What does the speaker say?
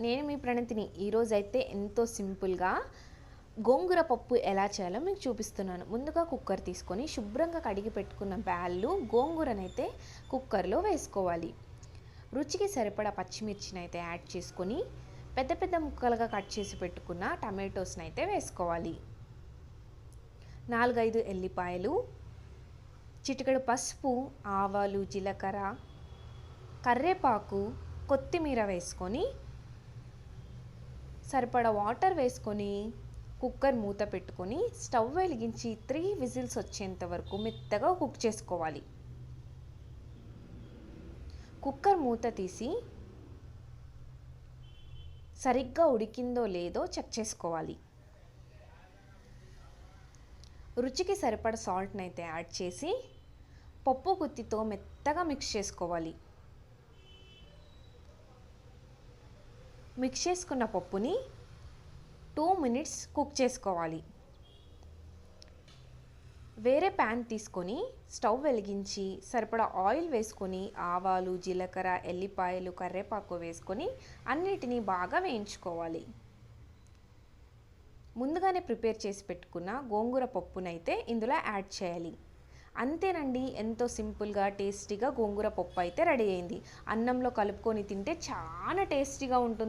నేను మీ ప్రణతిని. ఈరోజైతే ఎంతో సింపుల్గా గోంగూర పప్పు ఎలా చేయాలో మీకు చూపిస్తున్నాను. ముందుగా కుక్కర్ తీసుకొని శుభ్రంగా కడిగి పెట్టుకున్న బ్యాళ్ళు గోంగూరనైతే కుక్కర్లో వేసుకోవాలి. రుచికి సరిపడా పచ్చిమిర్చిని అయితే యాడ్ చేసుకొని పెద్ద పెద్ద ముక్కలుగా కట్ చేసి పెట్టుకున్న టమాటోస్ని అయితే వేసుకోవాలి. 4-5 ఎల్లిపాయలు, చిటికెడు పసుపు, ఆవాలు, జీలకర్ర, కరివేపాకు, కొత్తిమీర వేసుకొని సరిపడా వాటర్ వేసుకొని కుక్కర్ మూత పెట్టుకొని స్టవ్ వెలిగించి 3 విజిల్స్ వచ్చేంత వరకు మెత్తగా కుక్ చేసుకోవాలి. కుక్కర్ మూత తీసి సరిగ్గా ఉడికిందో లేదో చెక్ చేసుకోవాలి. రుచికి సరిపడా సాల్ట్ని అయితే యాడ్ చేసి పప్పు గుత్తితో మెత్తగా మిక్స్ చేసుకోవాలి. మిక్స్ చేసుకున్న పప్పుని 2 మినిట్స్ కుక్ చేసుకోవాలి. వేరే ప్యాన్ తీసుకొని స్టవ్ వెలిగించి సరిపడా ఆయిల్ వేసుకొని ఆవాలు, జీలకర్ర, ఎల్లిపాయలు, కరివేపాకు వేసుకొని అన్నిటినీ బాగా వేయించుకోవాలి. ముందుగానే ప్రిపేర్ చేసి పెట్టుకున్న గోంగూర పప్పునైతే ఇందులో యాడ్ చేయాలి. అంతేనండి, ఎంతో సింపుల్గా టేస్టీగా గోంగూర పప్పు అయితే రెడీ అయింది. అన్నంలో కలుపుకొని తింటే చాలా టేస్టీగా ఉంటుంది.